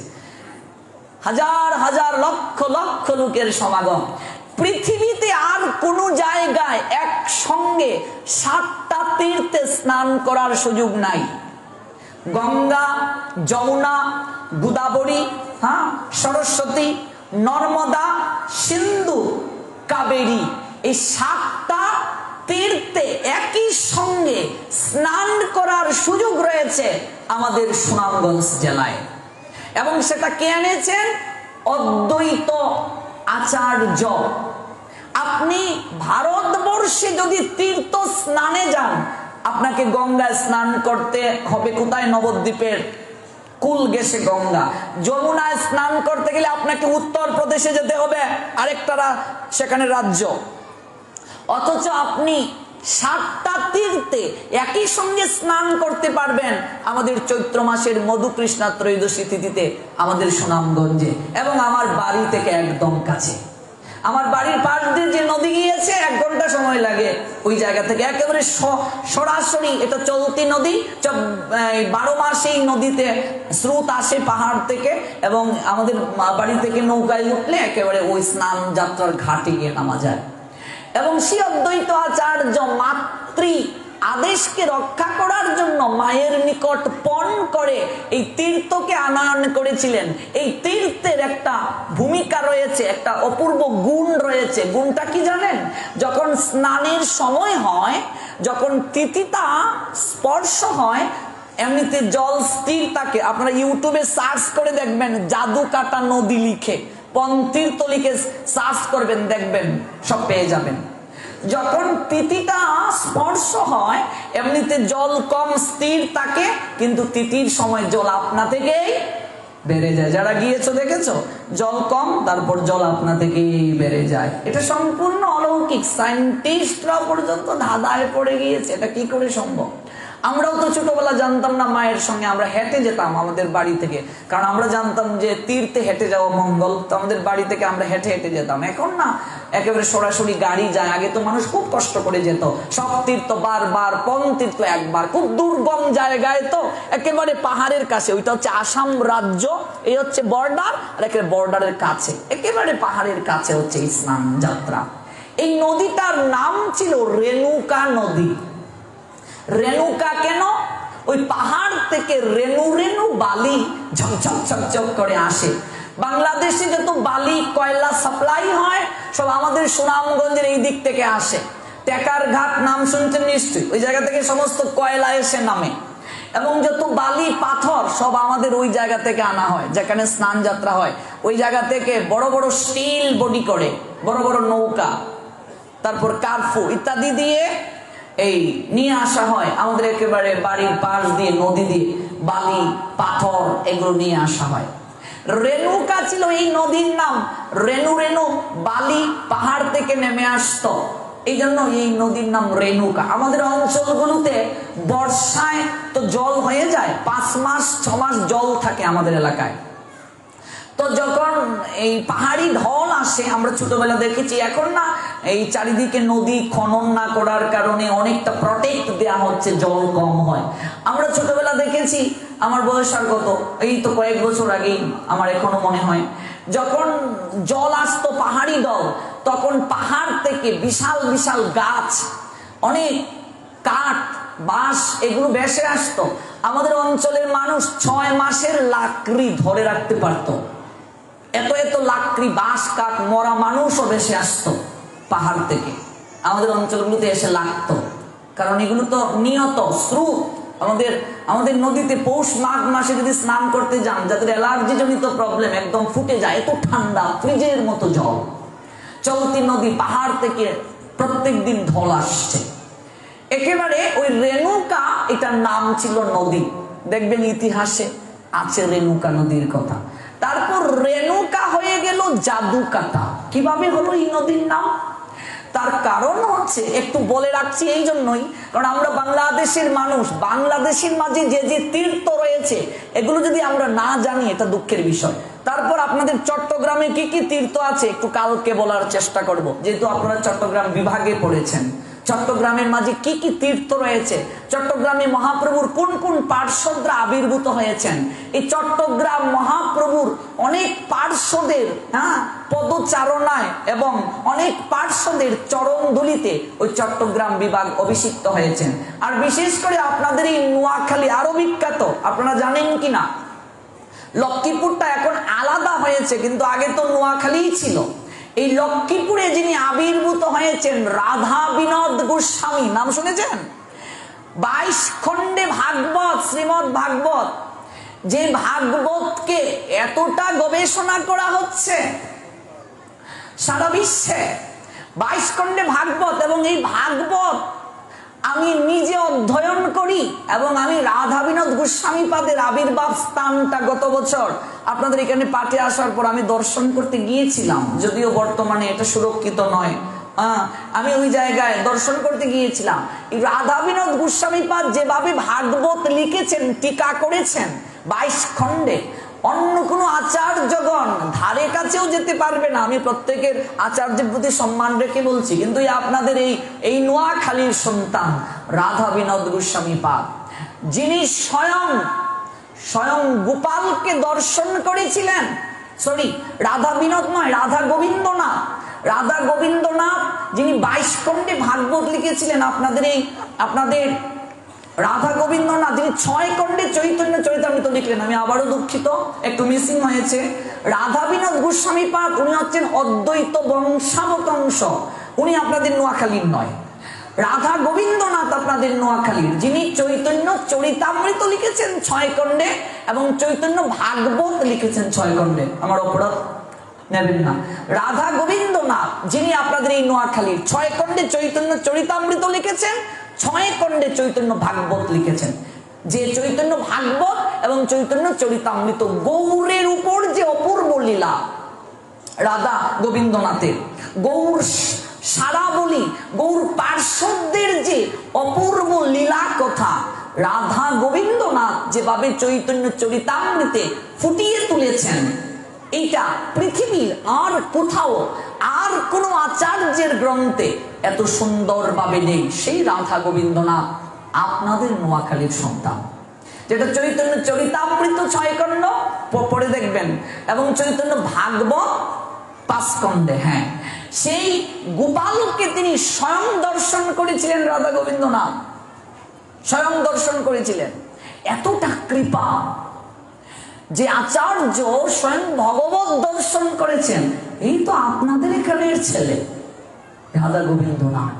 হাজার হাজার লক্ষ লক্ষ লোকের সমাগম। পৃথিবীতে আর কোন জায়গায় একসঙ্গে 7টা তীর্থে স্নান করার সুযোগ নাই। গঙ্গা, যমুনা, গোদাবরী, সরস্বতী, নর্মদা, সিন্ধু, কাবেরী, এই 7টা তীর্থে একই সঙ্গে স্নান করার সুযোগ রয়েছে আমাদের সুনামগঞ্জ জেলায়। এবং সেটা কে এনেছেন? অদ্বৈত আচার্য। আপনি ভারতবর্ষে যদি তীর্থ স্নানে যান, আপনাকে গঙ্গায় স্নান করতে হবে। কোথায়? নবদ্বীপের কুল গেছে গঙ্গা। যমুনায় স্নান করতে গেলে আপনাকে উত্তরপ্রদেশে যেতে হবে, আরেকটা সেখানে রাজ্য। অথচ আপনি 7টা তীর্থে একই সঙ্গে স্নান করতে পারবেন আমাদের চৈত্র মাসের মধুকৃষ্ণা ত্রয়োদশী তিথিতে আমাদের সুনামগঞ্জে। এবং আমার বাড়ি থেকে একদম কাছে। আমার বাড়ির পাশ দিয়ে যে নদী গিয়েছে 1 ঘন্টা সময় লাগে ওই জায়গা থেকে, একেবারে সরাসরি। এটা চলতি নদী, 12 মাস এই নদীতে স্রোত আসে পাহাড় থেকে, এবং আমাদের বাড়ি থেকে নৌকায় উঠলে একেবারে ওই স্নান যাত্রার ঘাটে গিয়ে নামা যায়। এবং শ্রী অদ্বৈত আচার্য মাতৃ আদেশকে রক্ষা করার জন্য মায়ের নিকট পণ করে এই তীর্থকে আনয়ন করেছিলেন। এই তীর্থের একটা ভূমিকা রয়েছে, একটা অপূর্ব গুণ রয়েছে। গুণটা কি জানেন? যখন স্নানের সময় হয়, যখন তিথিটা স্পর্শ হয়, এমনিতে জল স্থির থাকে। আপনারা ইউটিউবে সার্চ করে দেখবেন, জাদুকাটা নদী লিখে, পনতীর্থ লিখে সার্চ করবেন, দেখবেন সব পেয়ে যাবেন। যখন তিথিটা স্পর্শ হয়, এমনিতে জল কম স্থির থাকে, কিন্তু তিথির সময় জল আপনা থেকেই বেড়ে যায়। যারা গিয়েছো দেখেছো, জল কম, তারপর জল আপনা থেকেই বেড়ে যায়। এটা সম্পূর্ণ অলৌকিক। সায়েন্টিস্টরা পর্যন্ত ধাঁধায় পড়ে গিয়েছে, এটা কি করে সম্ভব। আমরাও তো ছোটবেলা জানতাম না, মায়ের সঙ্গে আমরা হেঁটে যেতাম আমাদের বাড়ি থেকে, কারণ আমরা জানতাম যে তীর্থে হেঁটে যাওয়া মঙ্গল, তো আমাদের বাড়ি থেকে আমরা হেঁটে হেঁটে যেতাম। এখন না একেবারে সরাসরি গাড়ি যায়, আগে তো মানুষ খুব কষ্ট করে যেত, সব তীর্থ বারবার, পন তীর্থ একবার, খুব দুর্গম জায়গায়, তো একেবারে পাহাড়ের কাছে, ওইটা হচ্ছে আসাম রাজ্য, এই হচ্ছে বর্ডার, আর একেবারে বর্ডারের কাছে, একেবারে পাহাড়ের কাছে হচ্ছে এই স্নান যাত্রা। এই নদীটার নাম ছিল রেণুকা নদী। রেণুকা কেন? ওই পাহাড় থেকে রেণু রেণু বালি ঝকঝক ঝকঝক করে আসে। বাংলাদেশে যত বালি কয়লা সাপ্লাই হয় সব আমাদের সুনামগঞ্জের এই দিক থেকে আসে। টেকার ঘাট নাম শুনছেন নিশ্চয়ই, ওই জায়গা থেকে সমস্ত কয়লা এসে নামে, এবং যত বালি পাথর সব আমাদের ওই জায়গা থেকে আনা হয়, যেখানে স্নান যাত্রা হয়। ওই জায়গা থেকে বড় বড় স্টিল বডি করে বড় বড় নৌকা, তারপর কার্ফু ইত্যাদি দিয়ে এই নিয়ে আসা হয় আমাদের একেবারে বাড়ির পাশ দিয়ে, নদী দিয়ে বালি পাথর এগুলো নিয়ে আসা হয়। রেণুকা ছিল এই নদীর নাম। রেণু রেণু বালি পাহাড় থেকে নেমে আসতো, এই জন্য এই নদীর নাম রেণুকা। আমাদের অঞ্চলগুলোতে বর্ষায় তো জল হয়ে যায়, 5 মাস 6 মাস জল থাকে আমাদের এলাকায়। তো যখন এই পাহাড়ি ঢল আসে, আমরা ছোটবেলা দেখেছি, এখন না এই চারিদিকে নদী খনন না করার কারণে অনেকটা প্রটেক্ট দেয়া হচ্ছে, জল কম হয়। আমরা ছোটবেলা দেখেছি, আমার বয়স আর কত, এই তো কয়েক বছর আগেই, আমার এখনো মনে হয়, যখন জল আসতো পাহাড়ি ঢল, তখন পাহাড় থেকে বিশাল বিশাল গাছ, অনেক কাঠ বাঁশ এগুলো ভেসে আসতো। আমাদের অঞ্চলের মানুষ 6 মাসের লাকড়ি ধরে রাখতে পারতো, এত এত লাকড়ি বাঁশ কাঠ মরা মানুষও ভেসে আসতো পাহাড় থেকে, আমাদের অঞ্চলগুলোতে এসে লাগতো, কারণ এগুলো তো নিয়ত স্রোত। আমাদের নদীতে পৌষ মাঘ মাসে যদি স্নান করতে যান, যাদের অ্যালার্জি জনিত প্রবলেম, একদম ফুটে যায়, এত ঠান্ডা, ফ্রিজের মতো জল, চলতি নদী, পাহাড় থেকে প্রত্যেক দিন ঢল আসছে। একেবারে ওই রেণুকা, এটার নাম ছিল নদী, দেখবেন ইতিহাসে আছে রেণুকা নদীর কথা। তারপর রেণুকা হয়ে গেল জাদুকাটা। কিভাবে হলো এই নদীর নাম? তার কারণ হচ্ছে, একটু বলে রাখছি এই জন্যই, কারণ আমরা বাংলাদেশের মানুষ, বাংলাদেশের মাঝে যে যে তীর্থ রয়েছে এগুলো যদি আমরা না জানি, এটা দুঃখের বিষয়। তারপর আপনাদের চট্টগ্রামে কি কি তীর্থ আছে একটু কালকে বলার চেষ্টা করব, যেহেতু আপনারা চট্টগ্রাম বিভাগে পড়েছেন। চট্টগ্রামের মাঝে কি কি তীর্থ রয়েছে, চট্টগ্রামে মহাপ্রভুর কোন কোন পার্শ্বদরা আবির্ভূত হয়েছেন, এই চট্টগ্রাম মহাপ্রভুর অনেক পার্শ্বদের পদচারণায় এবং অনেক পার্শ্বদের চরণ ধুলিতে ওই চট্টগ্রাম বিভাগ অভিষিক্ত হয়েছেন। আর বিশেষ করে আপনাদের এই নোয়াখালী আরো বিখ্যাত, আপনারা জানেন কিনা, লক্ষ্মীপুরটা এখন আলাদা হয়েছে, কিন্তু আগে তো নোয়াখালীই ছিল। এই লক্ষ্মীপুরে যিনি আবির্ভূত হয়েছেন, রাধা বিনোদ গোস্বামী, নাম শুনেছেন? 22 খণ্ডে ভাগবত, শ্রীমদ ভাগবত, যে ভাগবতকে এতটা গবেষণা করা হচ্ছে সারা বিশ্বে, 22 খণ্ডে ভাগবত, এবং এই ভাগবত আমি নিজে অধ্যয়ন করি, এবং আমি রাধা বিনোদ গোস্বামী পাদের আবির্ভাব স্থানটা গত বছর আপনাদের এখানে পাঠে আসার পর আমি দর্শন করতে গিয়েছিলাম, যদিও বর্তমানে এটা সুরক্ষিত নয়, আমি ওই জায়গায় দর্শন করতে গিয়েছিলাম। রাধা বিনোদ গোস্বামী পাদ যেভাবে ভাগবত লিখেছেন, টিকা করেছেন 22 খণ্ডে, অন্য কোনো আচার্যগণ ধারে কাছেও যেতে পারবে না। আমি প্রত্যেকের আচার্যের প্রতি সম্মান রেখে বলছি, কিন্তু আপনাদের এই নোয়াখালীর সন্তান রাধা বিনোদ গোস্বামী পাদ, যিনি স্বয়ং গোপালকে দর্শন করেছিলেন, সরি রাধা বিনোদ নয়, রাধা গোবিন্দনাথ, যিনি 22 খণ্ডে ভাগবত লিখেছিলেন। আপনাদের রাধা গোবিন্দনাথ, যিনি 6 খণ্ডে চৈতন্য চরিতামৃত লিখলেন। আমি আবারও দুঃখিত, একটু মিসিং হয়েছে। রাধা বিনোদ গোস্বামী পাদ, উনি হচ্ছেন অদ্বৈত বংশাবতংশ, উনি আপনাদের নোয়াখালীর নয়। রাধা গোবিন্দনাথ আপনাদের নোয়াখালীর, যিনি চৈতন্য চরিতামৃত লিখেছেন 6 খণ্ডে, এবং চৈতন্য ভাগবত লিখেছেন 6 খণ্ডে। আমার অপরাধ নেবেন না। রাধা গোবিন্দনাথ, যিনি আপনাদের এই নোয়াখালীর, 6 খণ্ডে চৈতন্য চরিতামৃত লিখেছেন, 6 খণ্ডে চৈতন্য ভাগবত লিখেছেন। যে চৈতন্য ভাগবত এবং চৈতন্য চরিতামৃত, গৌরের উপর যে অপূর্ব লীলা রাধা গোবিন্দনাথের, গৌর সারা বলি, গৌর পার্শ্বদের যে অপূর্ব লীলা কথা, রাধা গোবিন্দনাথ যেভাবে চৈতন্য চরিতামৃতে ফুটিয়ে তুলেছেন, এইটা পৃথিবীর আর কোথাও আর কোনো আচার্যের গ্রন্থে এত সুন্দরভাবে নেই। সেই রাধা গোবিন্দনাথ আপনাদের নোয়াখালীর সন্তান, যেটা চৈতন্য চরিতামৃত 6 খণ্ড পড়ে দেখবেন, এবং চৈতন্য ভাগবত 5 খণ্ডে। হ্যাঁ, সেই গোপালকে তিনি স্বয়ং দর্শন করেছিলেন। রাধা গোবিন্দনাথ স্বয়ং দর্শন করেছিলেন। এতটা কৃপা যে আচার্য স্বয়ং ভগবত দর্শন করেছেন। এই তো আপনাদের এখানের ছেলে রাধা গোবিন্দনাথ।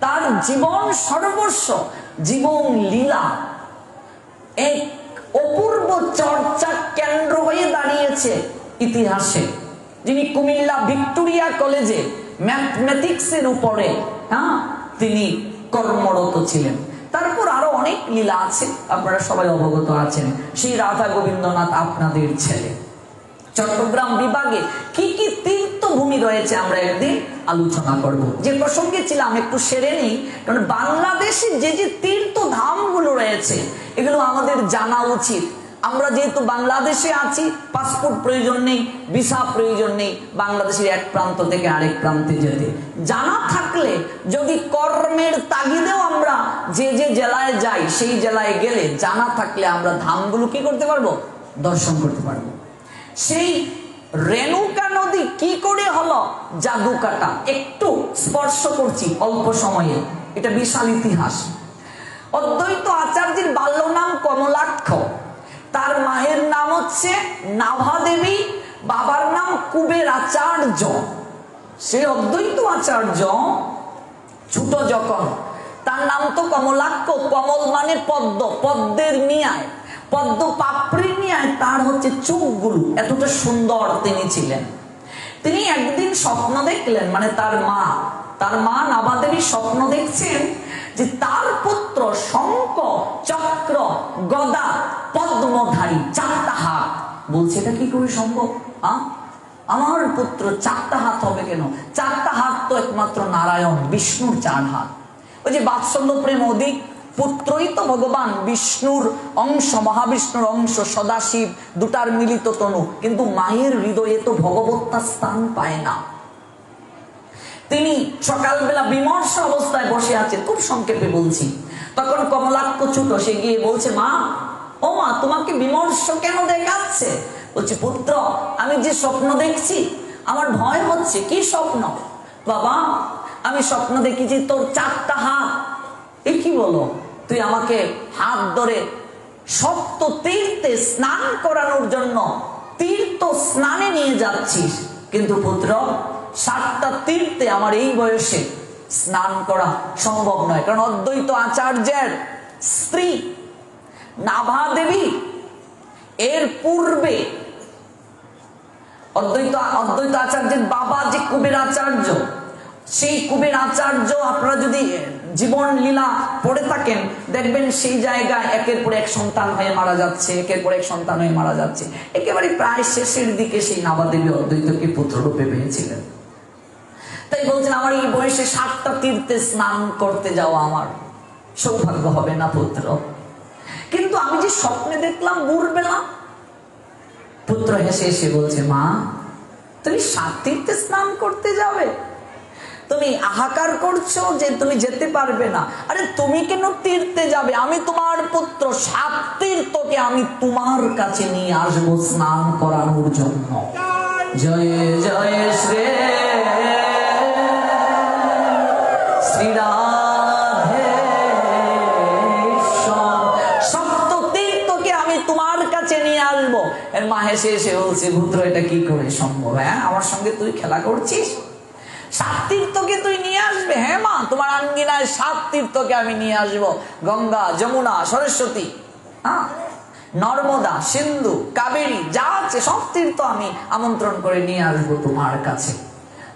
তার জীবন সর্বস্ব, জীবন লীলা এক অপূর্ব চর্চা কেন্দ্র হয়ে দাঁড়িয়েছে ইতিহাসে। যিনি কুমিল্লা ভিক্টোরিয়া কলেজে ম্যাথমেটিক্সের উপরে তিনি কর্মরত ছিলেন। তারপর আরো অনেক লীলা আছে, আপনারা সবাই অবগত আছেন। সেই রাধা গোবিন্দনাথ আপনাদের ছেলে। চট্টগ্রাম বিভাগে কি কি তীর্থভূমি রয়েছে আমরা একদিন আলোচনা করব। যে প্রসঙ্গে ছিলাম একটু সেরে নেই, কারণ বাংলাদেশে যে যে তীর্থধামগুলো রয়েছে এগুলো আমাদের জানা উচিত। আমরা যেহেতু বাংলাদেশে আছি, পাসপোর্ট প্রয়োজন নেই, ভিসা প্রয়োজন নেই বাংলাদেশের এক প্রান্ত থেকে আরেক প্রান্তে যেতে। জানা থাকলে যদি কর্মের তাগিদেও আমরা যে যে জেলায় যাই, সেই জেলায় গেলে জানা থাকলে আমরা ধামগুলো কি করতে পারবো? দর্শন করতে পারবো। সেই রেণুকা নদী কি করে হলো জাদু কাটা, একটু স্পর্শ করছি অল্প সময়ে। এটা বিশাল ইতিহাস। অদ্বৈত আচার্যের বাল্য নাম কমলাক্ষ, তার মায়ের নাম হচ্ছে নাভা দেবী, বাবার নাম কুবের আচার্য। সেই অদ্বৈত আচার্য ছোট যখন, তার নাম তো কমলাক্ষ। কমল মানে পদ্ম, পদ্মের নিয়ায়, পদ্ম পাপড়ি নিয়ায় তার হচ্ছে চোখগুলো এতটা সুন্দর তিনি ছিলেন। তিনি একদিন স্বপ্ন দেখলেন, মানে তার মা নাভাদেবী স্বপ্ন দেখছেন যে তার পুত্র শঙ্খ চক্র গদা পদ্মধারী 4টা হাত। বলছে এটা কি করে সম্ভব? আমার পুত্র 4টা হাত হবে কেন? 4টা হাত তো একমাত্র নারায়ণ বিষ্ণুর 4 হাত। ওই যে বাৎসল্য প্রেম অধিক, পুত্রই তো ভগবান বিষ্ণুর অংশ, মহাবিষ্ণুর অংশ, সদাশিব দুটার মিলিত তনু, কিন্তু মায়ের হৃদয়ে তো ভগবত্তা স্থান পায় না। তিনি সকালবেলা বিমর্ষ অবস্থায় বসে আছেন, খুব সংক্ষেপে বলছি। তখন কমলাক্ষ ছোট, সে গিয়ে বলছে, মা, ও মা, তোমাকে বিমর্ষ কেন দেখাচ্ছে? বলছে, পুত্র, আমি যে স্বপ্ন দেখছি আমার ভয় হচ্ছে। কি স্বপ্ন? বাবা, আমি স্বপ্ন দেখি যে তোর 4টা হাত। এ কি বলো? তুই আমাকে হাত ধরে সপ্ত তীর্থে স্নান করানোর জন্য তীর্থ স্নানে নিয়ে যাচ্ছিস, কিন্তু পুত্র 7টা তীর্থে আমার এই বয়সে স্নান করা সম্ভব নয়। কারণ অদ্বৈত আচার্যের স্ত্রী নাভা দেবী এর পূর্বে অদ্বৈত আচার্যের বাবা যে কুবের আচার্য, সেই কুবের আচার্য আপনারা যদি জীবন লীলা পড়ে থাকেন দেখবেন সেই জায়গায় একের পর এক সন্তান হয়ে মারা যাচ্ছে, একের পর এক সন্তান হয়ে মারা যাচ্ছে। একেবারে প্রায় শেষের দিকে সেই নাভাদেবী অদ্বৈতকে পুত্ররূপে পেয়েছিলেন। তাই বলছেন, আমার এই বয়সে 7টা তীর্থে স্নান করতে যাওয়া আমার সৌভাগ্য হবে না পুত্র। কিন্তু আমি যে স্বপ্নে দেখলাম ভোরবেলা, পুত্র হেসে এসে বলছে, মা, তুমি 7 তীর্থে স্নান করতে যাবে? তুমি হাহাকার করছো যে তুমি যেতে পারবে না। আরে তুমি কেন তীর্থে যাবে? আমি তোমার পুত্র, 7 তীর্থকে আমি তোমার কাছে নিয়ে আসবো স্নান করানোর জন্য। জয় জয় শ্রী রাধে, সপ্ত তীর্থকে আমি তোমার কাছে নিয়ে আসবো। এর মা হেসে এসে বলছে, পুত্র, এটা কি করে সম্ভব? হ্যাঁ, আমার সঙ্গে তুই খেলা করছিস? 7 তীর্থকে তুই নিয়ে আসবে? হ্যাঁ মা, তোমার আঙ্গিনায় 7 তীর্থকে আমি নিয়ে আসবো। গঙ্গা, যমুনা, সরস্বতী, নর্মদা, সিন্ধু, কাবেরী যা আছে সব তীর্থ আমি আমন্ত্রণ করে নিয়ে আসবো তোমার কাছে।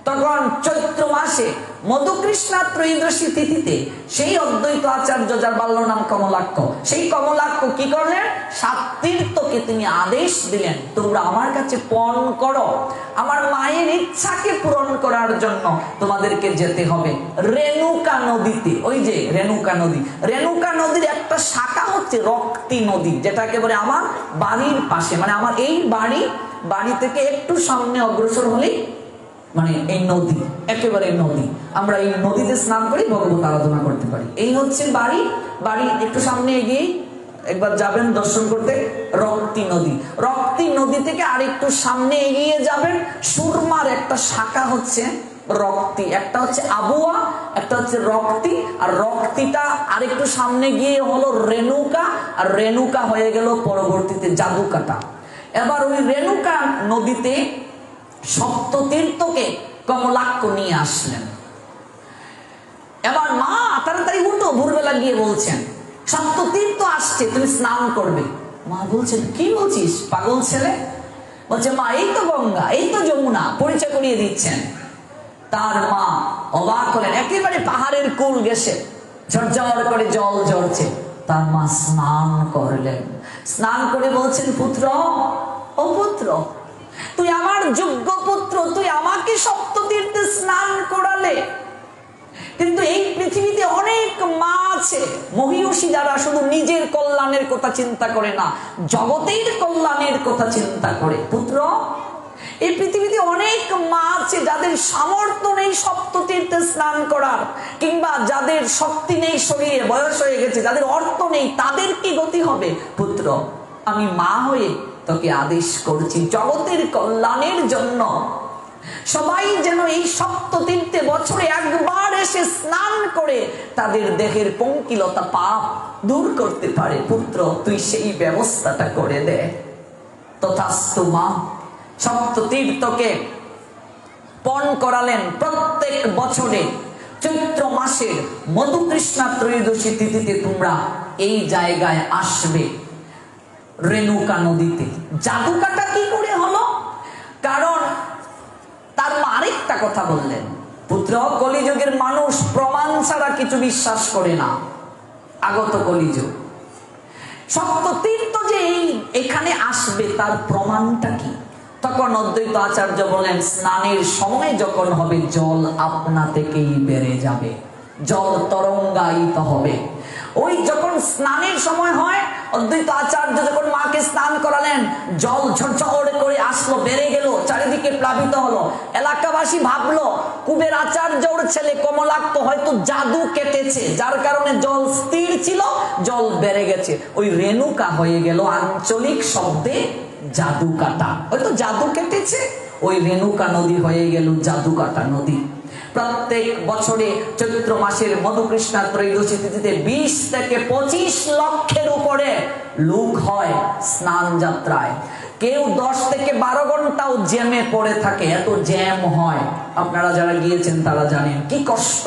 তখন চৈত্র মাসে মধুকৃষ্ণা ত্রয়োদশী তিথিতে সেই অদ্বৈত আচার্য, যার বাল্য নাম কমলাক্ষ, সেই কমলাক্ষ কি করলেন? 7 তীর্থকে তিনি আদেশ দিলেন, তোমরা আমার কাছে পণ করো। আমার মায়ের ইচ্ছাকে পূরণ করার জন্য তোমাদেরকে যেতে হবে রেণুকা নদীতে। ওই যে রেণুকা নদী, রেণুকা নদীর একটা শাখা হচ্ছে রক্তি নদী, যেটা একেবারে আমার বাড়ির পাশে, মানে আমার এই বাড়ি থেকে একটু সামনে অগ্রসর হলেই মানে এই নদী, একেবারে নদী। আমরা এই নদীতে স্নান করি, ভগবত আরাধনা করতে পারি। এই হচ্ছে বাড়ি একটু সামনে এগিয়ে একবার যাবেন দর্শন করতে, রক্তি নদী। রক্তি নদী থেকে আরেকটু সামনে এগিয়ে যাবেন, সুরমার একটা শাখা হচ্ছে রক্তি, একটা হচ্ছে আবুয়া, একটা হচ্ছে রক্তি, আর রক্তিটা আরেকটু সামনে গিয়ে হলো রেণুকা, আর রেণুকা হয়ে গেল পরবর্তীতে জাদুকাটা। এবার ওই রেণুকা নদীতে সপ্ততীর্থকে কমলাক্ষ নিয়ে আসলেন। এবার মা তাড়াতাড়ি উঠো, ভোরবেলা গিয়ে বলছেন সপ্ততীর্থ আসছে, তুমি স্নান করবে। মা বলছেন কি বলছিস পাগল ছেলে? বলছে মা এই তো গঙ্গা, এই তো যমুনা, পরিচয় করিয়ে দিচ্ছেন। তার মা অবাক হলেন, একেবারে পাহাড়ের কোল গেছে, ঝরঝর করে জল ঝরছে। তার মা স্নান করলেন, স্নান করে বলছেন পুত্র, ও পুত্র, তুই আমার যোগ্য পুত্র, তুই আমাকে সপ্ততীর্থে স্নান করালে, কিন্তু এই পৃথিবীতে অনেক মা আছে মহিষী যারা শুধু নিজের কল্যাণের কথা চিন্তা করে না, জগতের কল্যাণের কথা চিন্তা করে। পুত্র, এই পৃথিবীতে অনেক মা আছে যাদের সামর্থ্য নেই সপ্ততীর্থে স্নান করার, কিংবা যাদের শক্তি নেই, শরীরে বয়স হয়ে গেছে, যাদের অর্থ নেই, তাদের কি গতি হবে? পুত্র, আমি মা হয়ে তোকে আদেশ করছি জগতের কল্যাণের জন্য সবাই যেন এই সপ্ততীর্থে বছরে একবার এসে স্নান করে তাদের দেহের পঙ্কিলতা পাপ দূর করতে পারে। পুত্র, তুই সেই ব্যবস্থাটা করে দে। তথাস্তু মা। সপ্ততীর্থকে পণ করালেন। প্রত্যেক বছরে চৈত্র মাসের মধুকৃষ্ণা ত্রয়োদশী তিথিতে তোমরা এই জায়গায় আসবে রেণুকা নদীতে। জাদুকাটা কি করে হলো? কারণ তার মা আরেকটা কথা বললেন, পুত্র, কলিযুগের মানুষ প্রমাণ ছাড়া কিছু বিশ্বাস করে না। আগত কলিযুগ, সপ্ততীর্থ যে এখানে আসবে তার প্রমাণটা কি? তখন অদ্বৈত আচার্য বলেন, স্নানের সময় যখন হবে জল আপনা থেকেই বেড়ে যাবে, জল তরঙ্গায়িত হবে। ওই যখন স্নানের সময় হয়, অদ্বৈত আচার্য যখন মাকে স্নান করালেন, জল ঝরঝর করে আসলো, বেড়ে গেল, চারিদিকে প্লাবিত হলো। এলাকাবাসী ভাবলো কুবের আচার্যর ছেলে কমলাক্ষ হয়তো জাদু কেটেছে, যার কারণে জল স্থির ছিল, জল বেড়ে গেছে। ওই রেণুকা হয়ে গেল আঞ্চলিক শব্দে জাদুকাটা, হয়তো জাদু কেটেছে। ওই রেণুকা নদী হয়ে গেল জাদুকাটা নদী। প্রত্যেক বছরে চৈত্র মাসের মধুকৃষ্ণা ত্রয়োদশী তিথিতে 20 থেকে 25 লক্ষের উপরে লোক হয় স্নান যাত্রায়। কেউ 10 থেকে 12 ঘন্টাও জ্যামে পড়ে থাকে, এত জ্যাম হয়। আপনারা যারা গিয়েছেন তারা জানেন কি কষ্ট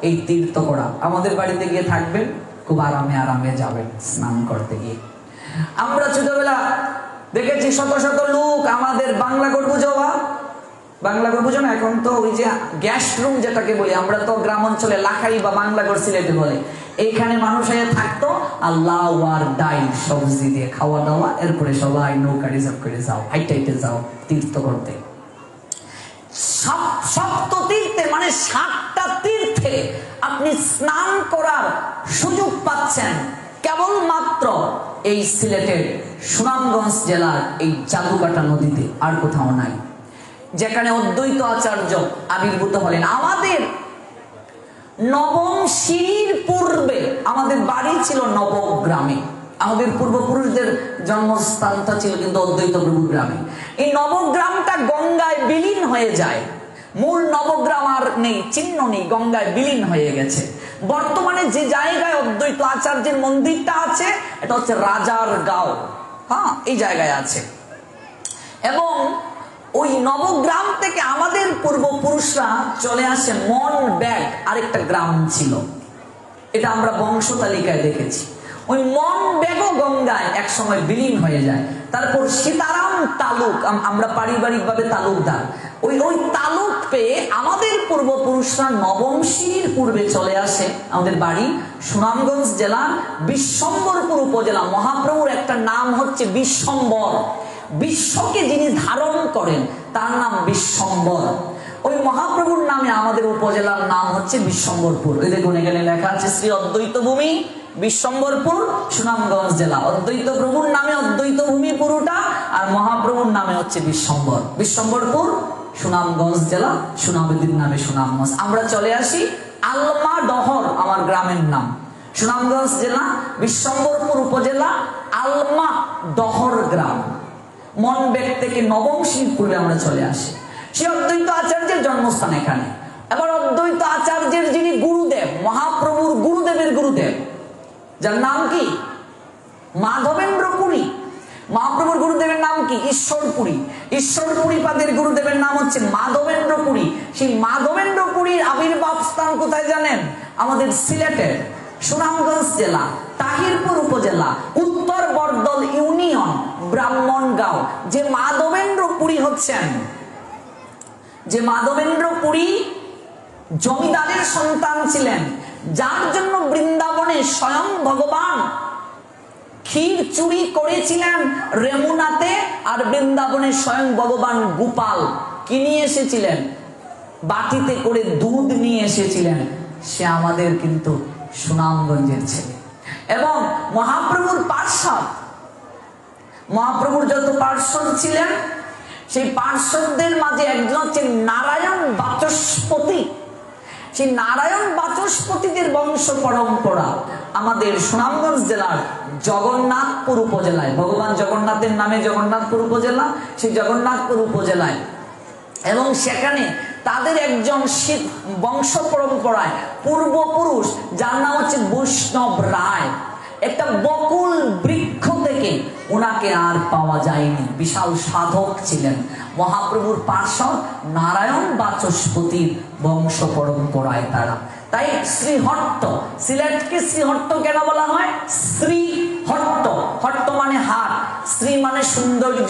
এই তীর্থ করা। আমাদের বাড়িতে গিয়ে থাকবেন, খুব আরামে যাবেন স্নান করতে গিয়ে। আমরা ছোটবেলা দেখেছি শত শত লোক আমাদের বাংলা ঘর বুঝো না, এখন তো ওই যে গ্যাস রুম যেটাকে বলি, আমরা তো গ্রাম অঞ্চলে লাখাই বা বাংলা ঘর সিলেটে বলে, এইখানে মানুষ হয়ে থাকতো আল্লাহ আর ডাইল সবজি দিয়ে খাওয়া দাওয়া, এরপরে সবাই নৌকা রিজার্ভ করে যাও, হাইটে যাও তীর্থ করতে। সপ্ততীর্থে মানে 7টা তীর্থে আপনি স্নান করার সুযোগ পাচ্ছেন কেবলমাত্র এই সিলেটের সুনামগঞ্জ জেলার এই জাদুকাটা নদীতে, আর কোথাও নাই। যেখানে অদ্বৈত আচার্য আবির্ভূত হলেন। আমাদের নবম সিঁড়ির পূর্বে আমাদের বাড়ি ছিল নবগ্রামে, আমাদের পূর্বপুরুষদের জন্মস্থানটা ছিল কিন্তু অদ্বৈত প্রভুর গ্রামে। এই নবগ্রামটা গঙ্গায় বিলীন হয়ে যায়, মূল নবগ্রাম আর নেই, চিহ্ন নেই, গঙ্গায় বিলীন হয়ে গেছে। বর্তমানে যে জায়গায় অদ্বৈত আচার্যের মন্দিরটা আছে এটা হচ্ছে রাজার গাঁও, হ্যাঁ, এই জায়গায় আছে। এবং ওই নবগ্রাম থেকে আমাদের পূর্বপুরুষরা চলে আসে মন ব্যাগ, আরেকটা গ্রাম ছিল, এটা আমরা বংশ তালিকায় দেখেছি। ওই মন বেগ গঙ্গায় এক সময় বিলীন হয়ে যায়। তারপর সীতারাম তালুক, আমরা পারিবারিকভাবে তালুকদার, ওই তালুক পেয়ে আমাদের পূর্বপুরুষরা নবমশির পূর্বে চলে আসে। আমাদের বাড়ি সুনামগঞ্জ জেলার বিশ্বম্বরপুর উপজেলা। মহাপ্রভুর একটা নাম হচ্ছে বিশ্বম্বর, বিশ্বকে যিনি ধারণ করেন তার নাম বিশ্বম্বর। ওই মহাপ্রভুর নামে আমাদের উপজেলার নাম হচ্ছে বিশ্বম্বরপুর। ওই দেখুন এখানে লেখা আছে শ্রী অদ্বৈত ভূমি বিশ্বম্বরপুর সুনামগঞ্জ জেলা। অদ্বৈত প্রভুর নামে অদ্বৈত ভূমি পুরোটা, আর মহাপ্রভুর নামে হচ্ছে বিশ্বম্বর। বিশ্বম্বরপুর সুনামগঞ্জ জেলা, সুনামুদ্দিন নামে সুনামগঞ্জ। আমরা চলে আসি আলমা ডহর, আমার গ্রামের নাম। সুনামগঞ্জ জেলা বিশ্বম্বরপুর উপজেলা আলমা ডহর গ্রাম। মনবেগ থেকে নবমশির পূর্বে আমরা চলে আসি। সে অদ্বৈত আচার্যের জন্মস্থান এখানে। এবার অদ্বৈত আচার্যের যিনি গুরুদেব, মহাপ্রভুর গুরুদেবের গুরুদেব, যার নাম কি মাধবেন্দ্র পুরী। মহাপ্রভুর গুরুদেবের নাম কি ঈশ্বরপুরী। ঈশ্বরপুরী পাদের গুরুদেবের নাম হচ্ছে মাধবেন্দ্র পুরী। সেই মাধবেন্দ্র পুরীর আবির্ভাব স্থান কোথায় জানেন? আমাদের সিলেটের সুনামগঞ্জ জেলা তাহিরপুর উপজেলা উত্তর বরদল ইউনিয়ন ব্রাহ্মণগাঁও। যে মাধবেন্দ্র পুরী হচ্ছেন, যে মাধবেন্দ্র পুরী জমিদারের সন্তান ছিলেন, যার জন্য বৃন্দাবনে স্বয়ং ভগবান ক্ষীর চুরি করেছিলেন রেমুনাতে, আর বৃন্দাবনে স্বয়ং ভগবান গোপাল কি নিয়ে এসেছিলেন? বাটিতে করে দুধ নিয়ে এসেছিলেন। সে আমাদের কিন্তু সুনামগঞ্জের ছেলে। এবং মহাপ্রভুর পার্ষদ, মহাপ্রভুর যত পার্ষদ ছিলেন, সেই পার্ষদদের মাঝে একজন হচ্ছে নারায়ণ বাচস্পতি। সেই নারায়ণ বাচস্পতিদের বংশ পরম্পরা আমাদের সুনামগঞ্জ জেলার জগন্নাথপুর উপজেলায়। ভগবান জগন্নাথের নামে জগন্নাথপুর উপজেলা, সেই জগন্নাথপুর উপজেলায়। এবং সেখানে তাদের একজন বংশ পরম্পরায় পূর্বপুরুষ, যার নাম হচ্ছে বৈষ্ণব রায়, একটা বকুল বৃক্ষ থেকে ওনাকে আর পাওয়া যায়নি। বিশাল সাধক ছিলেন। মহাপ্রভুর পার্ষদ নারায়ণ বাচস্পতির বংশ পরম্পরায় তারা। তাই শ্রীহট্ট, সিলেটকে শ্রীহট্ট কেন বলা হয়? শ্রীহট্ট, হট্ট মানে হাট, শ্রী মানে সৌন্দর্য,